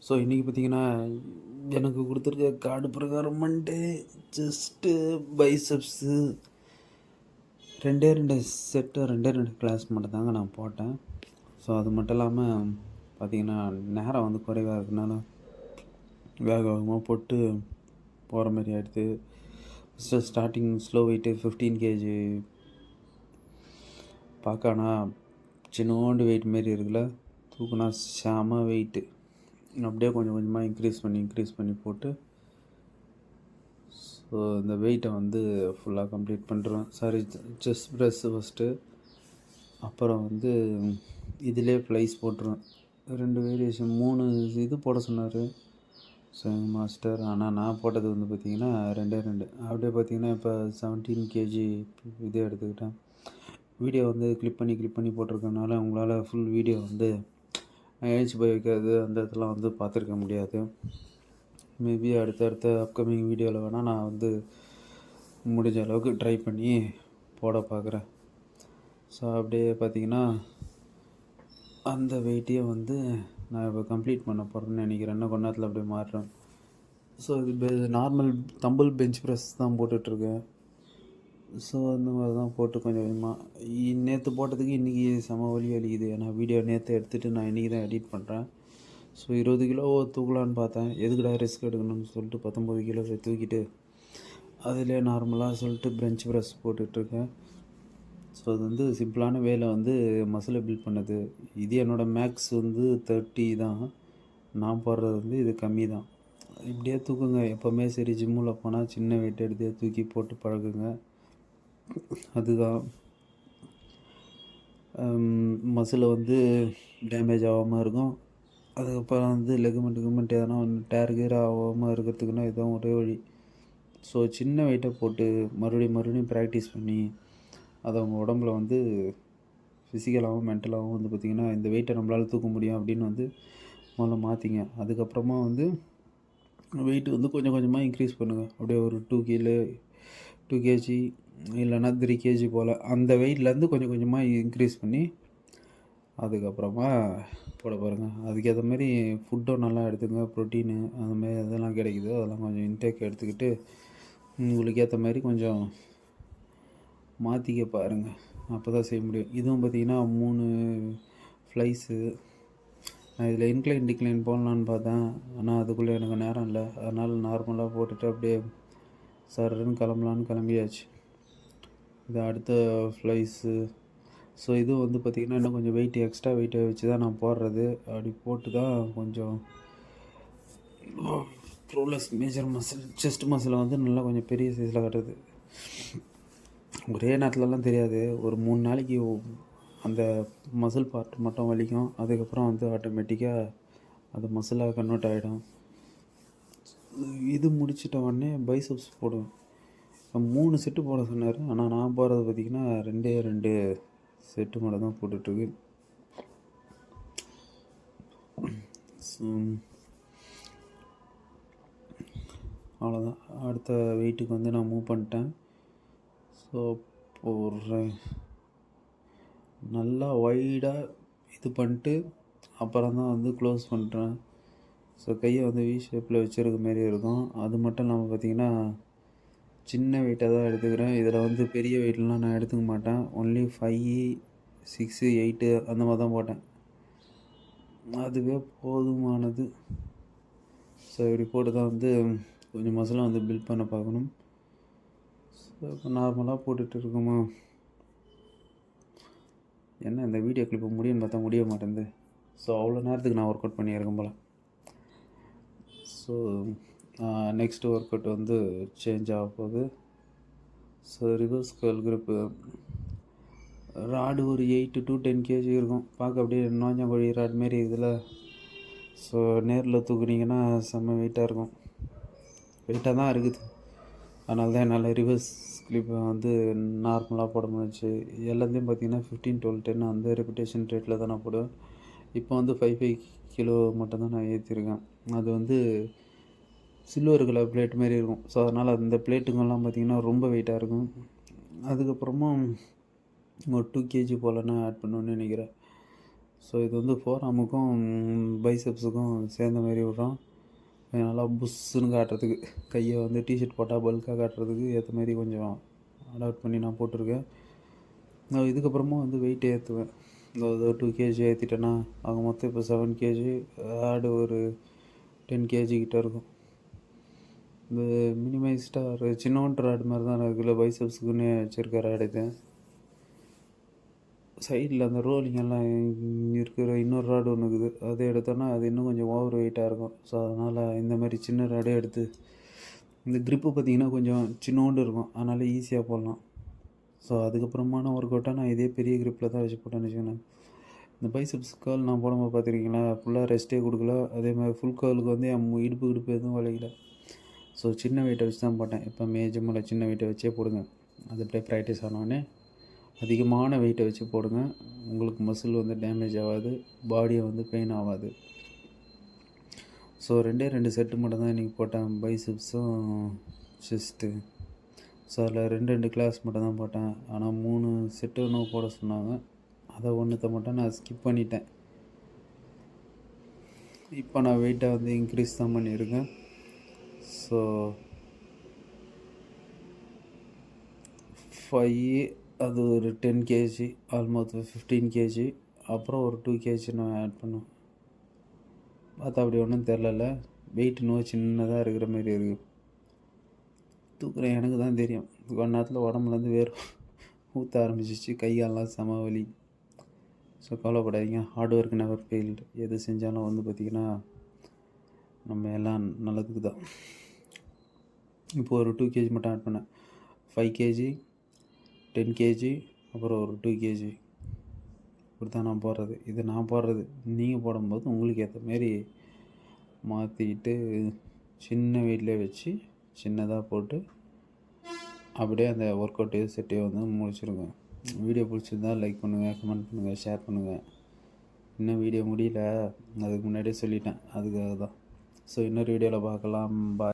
So இன்றைக்கி பார்த்தீங்கன்னா, எனக்கு கொடுத்துருக்க கார்டு பிரகாரம் வந்துட்டு ஜஸ்ட்டு பைசப்ஸு 2 செட்டு 2 கிளாஸ் மட்டும் தாங்க நான் போட்டேன். ஸோ அது மட்டும் இல்லாமல் பார்த்தீங்கன்னா, நேரம் வந்து குறைவாக இருக்கனால வேக வேகமாக போட்டு போகிற மாதிரி ஆகிடுது. First starting slow weight 15 KG பார்க்கானா சின்னோண்டு வெயிட் மாரி இருக்குல்ல, தூக்குனா செம வெயிட்டு. அப்படியே கொஞ்சம் கொஞ்சமாக இன்க்ரீஸ் பண்ணி போட்டு ஸோ இந்த வெயிட்டை வந்து ஃபுல்லாக கம்ப்ளீட் பண்ணுறேன். சாரி, செஸ்ட் ப்ரெஸ்ஸு ஃபஸ்ட்டு, அப்புறம் வந்து இதிலே ஃப்ளைஸ் போட்டுருவேன். 2 வேரியேஷன் 3 இது போட சொன்னார் ஸோ எங்கள் மாஸ்டர். ஆனால் நான் போட்டது வந்து பார்த்திங்கன்னா 2 அப்படியே பார்த்திங்கன்னா இப்போ 17 கேஜி இது எடுத்துக்கிட்டேன். வீடியோ வந்து கிளிப் பண்ணி போட்டிருக்கனால உங்களால் ஃபுல் வீடியோ வந்து எழுச்சி போய் வைக்கிறது அந்த இதெல்லாம் வந்து பார்த்துருக்க முடியாது. மேபி அடுத்த அப்கமிங் வீடியோவில் வேணால் நான் வந்து முடிஞ்ச அளவுக்கு ட்ரை பண்ணி போட பார்க்குறேன். ஸோ அப்படியே பார்த்திங்கன்னா அந்த வெயிட்டையும் வந்து நான் இப்போ கம்ப்ளீட் பண்ண போகிறேன்னு நினைக்கிறேன். இன்னும் கொஞ்ச நேரத்தில் அப்படியே மாறுறேன். ஸோ இது நார்மல் தம்பிள் பெஞ்ச் ப்ரெஸ் தான் போட்டுட்ருக்கேன். ஸோ அந்த மாதிரி தான் போட்டு கொஞ்சம் கொஞ்சமாக நேற்று போட்டதுக்கு இன்றைக்கி செம வலி வலிக்குது. ஏன்னா வீடியோ நேற்று எடுத்துகிட்டு நான் இன்றைக்கி தான் எடிட் பண்ணுறேன். ஸோ 20 கிலோ தூக்கலான்னு பார்த்தேன். எதுக்குடா ரிஸ்க் எடுக்கணும்னு சொல்லிட்டு 19 கிலோ தூக்கிட்டு அதிலே நார்மலாக சொல்லிட்டு பெஞ்ச் ப்ரெஸ் போட்டுட்ருக்கேன். ஸோ அது வந்து சிம்பிளான வேலை வந்து மசிலை பில்ட் பண்ணுது. இது என்னோடய மேக்ஸ் வந்து 30 தான். நான் போடுறது வந்து இது கம்மி தான். இப்படியே தூக்குங்க. எப்போவுமே சரி, ஜிம்மில் போனால் சின்ன வெயிட் எடுத்தே தூக்கி போட்டு பழகுங்க. அதுதான் மசில் வந்து டேமேஜ் ஆகாமல் இருக்கும். அதுக்கப்புறம் வந்து லெகுமெண்ட் எதனா ஒன்று டேர் ஆகாமல் இருக்கிறதுக்குன்னா இதுதான் ஒரே வழி. ஸோ சின்ன வெயிட்டை போட்டு மறுபடியும் ப்ராக்டிஸ் பண்ணி அதை அவங்க உடம்புல வந்து ஃபிசிக்கலாகவும் மென்டலாகவும் வந்து பார்த்திங்கன்னா இந்த வெயிட்டை நம்மளால் தூக்க முடியும் அப்படின்னு வந்து முதல்ல மாற்றிங்க. அதுக்கப்புறமா வந்து வெயிட் வந்து கொஞ்சம் கொஞ்சமாக இன்க்ரீஸ் பண்ணுங்கள். அப்படியே ஒரு 2 கேஜி இல்லைன்னா 3 கேஜி போல் அந்த வெயிட்லேருந்து கொஞ்சம் கொஞ்சமாக இன்க்ரீஸ் பண்ணி அதுக்கப்புறமா போட பாருங்கள். அதுக்கேற்ற மாதிரி ஃபுட்டும் நல்லா எடுத்துங்க. ப்ரோட்டீனு அந்த மாதிரி அதெல்லாம் கிடைக்குது, அதெல்லாம் கொஞ்சம் இன்டேக் எடுத்துக்கிட்டு உங்களுக்கு ஏற்ற மாதிரி கொஞ்சம் மாற்றிக்க பாருங்கள். அப்போ தான் செய்ய முடியும். இதுவும் பார்த்திங்கன்னா 3 ஃப்ளைஸு. நான் இதில் இன்க்ளைன் டிக்ளைன் போடலான்னு பார்த்தேன். ஆனால் அதுக்குள்ளே எனக்கு நேரம் இல்லை. அதனால் நார்மலாக போட்டுட்டு அப்படியே சர்ன்னு கிளம்பியாச்சு. இது அடுத்த ஃப்ளைஸு. ஸோ இது வந்து பார்த்திங்கன்னா இன்னும் கொஞ்சம் எக்ஸ்ட்ரா வெயிட்டை வச்சு தான் நான் போடுறது. அப்படி போட்டு தான் கொஞ்சம் ப்ரோலஸ் மேஜர் மசில் செஸ்ட் மசிலை வந்து நல்லா கொஞ்சம் பெரிய சைஸில் கட்டுறது. ஒரே நேரத்துலலாம் தெரியாது. ஒரு 3 நாளைக்கு அந்த மசில் பார்ட் மட்டும் வலிக்கும். அதுக்கப்புறம் வந்து ஆட்டோமேட்டிக்காக அது மசிலாக கன்வெர்ட் ஆகிடும். இது முடிச்சிட்ட உடனே பைசப்ஸ் போடுவேன். 3 செட்டு போட சொன்னார். ஆனால் நான் போடுறது பார்த்திங்கன்னா 2 செட்டு மட்டும் தான் போட்டுட்ருக்கு. அவ்வளோதான். அடுத்த வெயிட்டுக்கு வந்து நான் மூவ் பண்ணிட்டேன். ஸோ போடுறேன். நல்லா வைடாக இது பண்ணிட்டு அப்புறம் தான் வந்து க்ளோஸ் பண்ணுறேன். ஸோ கையை வந்து வி ஷேப்பில் வச்சுருக்க மாரி இருக்கும். அது மட்டும் இல்லாமல் பார்த்திங்கன்னா சின்ன வெயிட்டாக தான் எடுத்துக்கிறேன். இதில் வந்து பெரிய வெயிட்லாம் நான் எடுத்துக்க மாட்டேன். ஒன்லி 5, 6, 8 அந்த மாதிரி தான் போட்டேன். அதுவே போதுமானது. ஸோ இப்படி போட்டு தான் வந்து கொஞ்சம் மசிலாக வந்து பில்ட் பண்ண பார்க்கணும். ஸோ இப்போ நார்மலாக போட்டுட்டு இருக்குமா, என்ன இந்த வீடியோ கிளிப்பு முடியும்னு பார்த்தா முடிய மாட்டேங்குது. ஸோ அவ்வளோ நேரத்துக்கு நான் ஒர்க் அவுட் பண்ணியிருக்கேன் போல். ஸோ நெக்ஸ்ட்டு ஒர்க் அவுட் வந்து சேஞ்ச் ஆக போகுது. So reverse curl grip rod ஒரு 8 to 10 கேஜி இருக்கும். பார்க்க அப்படியே நோஞ்சாங்கோழி ராடு மாரி இதில். ஸோ நேரில் தூக்குனீங்கன்னா செம்ம வெயிட்டாக இருக்கும். வெயிட்டாக தான் இருக்குது. அதனால தான் என்னால் ரிவர்ஸ் கிளிப்பை வந்து நார்மலாக போட முடிஞ்சிச்சு. எல்லாத்தையும் பார்த்திங்கன்னா 15, 12, 10 அந்த ரெப்புடேஷன் ரேட்டில் தான் நான் போடுவேன். இப்போ வந்து 5 கிலோ மட்டும்தான் நான் ஏற்றிருக்கேன். அது வந்து சில்வர் கலர் பிளேட் மாரி இருக்கும். ஸோ அதனால் அந்த பிளேட்டுங்கெல்லாம் பார்த்திங்கன்னா ரொம்ப வெயிட்டாக இருக்கும். அதுக்கப்புறமா ஒரு 2 கேஜி போல் நான் ஆட் பண்ணுவேன்னு நினைக்கிறேன். ஸோ இது வந்து ஃபோராமுக்கும் பைசெப்ஸுக்கும் சேர்ந்த மாதிரி விட்றோம். நல்லா புஷ்ஷுன்னு காட்டுறதுக்கு, கையை வந்து டிஷர்ட் போட்டால் பல்காக காட்டுறதுக்கு ஏற்ற மாதிரி கொஞ்சம் அடாப்ட் பண்ணி நான் போட்டிருக்கேன். நான் இதுக்கப்புறமா வந்து வெயிட் ஏற்றுவேன். இந்த 2 கேஜி ஏற்றிட்டேன்னா அவங்க மொத்தம் இப்போ 7 கேஜி, ஆடு ஒரு 10 கேஜி கிட்ட இருக்கும். இந்த மினிமைஸ்டாக ஒரு சின்னோண்டு ராடு மாதிரி தான் இருக்குல்ல, பைசப்ஸுக்குன்னே வச்சுருக்க ராடு இது. சைடில் அந்த ரோலிங் எல்லாம் இருக்கிற இன்னொரு ராடு ஒன்று இருக்குது, அதை எடுத்தோன்னா அது இன்னும் கொஞ்சம் ஓவர் வெயிட்டாக இருக்கும். ஸோ அதனால் இந்த மாதிரி சின்ன ராடே எடுத்து, இந்த க்ரிப்பு பார்த்திங்கன்னா கொஞ்சம் சின்னோண்டு இருக்கும், அதனால் ஈஸியாக போடலாம். ஸோ அதுக்கப்புறமான ஒர்க் அவுட்டாக நான் இதே பெரிய க்ரிப்பில் தான் வச்சு போட்டேன்னு வச்சுக்கோங்க. இந்த பைசப்ஸ் கேர்ள் நான் போடும்போது பார்த்துருக்கீங்களா, ஃபுல்லாக ரெஸ்ட்டே கொடுக்கல. அதே மாதிரி ஃபுல் கேர்ளுக்கு வந்து என் இடுப்பு எதுவும் வளைக்கல. ஸோ சின்ன வெயிட்டை வச்சு தான் போட்டேன். எப்போவுமே ஜிம்மில் சின்ன வெயிட்டை வச்சே போடுங்க. அது அப்படியே ப்ராக்டிஸ் ஆனோடனே அதிகமான வெயிட்டை வச்சு போடுங்க. உங்களுக்கு மசில் வந்து டேமேஜ் ஆகாது, பாடியை வந்து பெயின் ஆகாது. ஸோ 2 செட்டு மட்டும் தான் இன்றைக்கி போட்டேன், பைசப்ஸும் செஸ்ட்டு. ஸோ அதில் 2 கிளாஸ் மட்டும் தான் போட்டேன். ஆனால் 3 செட்டு ஒன்று போட சொன்னாங்க, அதை ஒன்றுத்தை மட்டும் நான் ஸ்கிப் பண்ணிட்டேன். இப்போ நான் வெயிட்டை வந்து இன்க்ரீஸ் தான் பண்ணியிருக்கேன். ஸோ 5, அது ஒரு 10 கேஜி, ஆல்மோஸ்ட் 15 கேஜி, அப்புறம் ஒரு 2 கேஜி நான் ஆட் பண்ணுவேன். பார்த்தா அப்படி ஒன்றும் தெரில, வெயிட் இன்னும் சின்னதாக இருக்கிற மாதிரி இருக்குது. தூக்குறேன், எனக்கு தான் தெரியும். கொஞ்ச நேரத்தில் உடம்புலேருந்து ஊற்ற ஆரம்பிச்சிச்சு, கைகாலெலாம் செம வலி. ஸோ கவலைப்படாதீங்க, ஹார்ட் ஒர்க் நெவர் ஃபெயில்டு. எது செஞ்சாலும் வந்து பார்த்திங்கன்னா நம்ம எல்லாம் நல்லதுக்கு தான். இப்போது ஒரு 2 கேஜி மட்டும் ஆட் பண்ணேன். 5 கேஜி, 10 கேஜி, அப்புறம் ஒரு 2 கேஜி. இப்படி தான் நான் போடுறது. இது நான் போடுறது. நீங்கள் போடும்போது உங்களுக்கு ஏற்ற மாரி மாற்றிக்கிட்டு சின்ன வெயிட்லேயே வச்சு சின்னதாக போட்டு அப்படியே அந்த ஒர்க் அவுட் செட்டே வந்து முடிச்சிருங்க. வீடியோ பிடிச்சிருந்தால் லைக் பண்ணுங்கள், கமெண்ட் பண்ணுங்கள், ஷேர் பண்ணுங்கள். இன்னும் வீடியோ முடியல, அதுக்கு முன்னாடியே சொல்லிட்டேன், அதுக்காக தான். ஸோ இன்னொரு வீடியோவில் பார்க்கலாம். பாய்.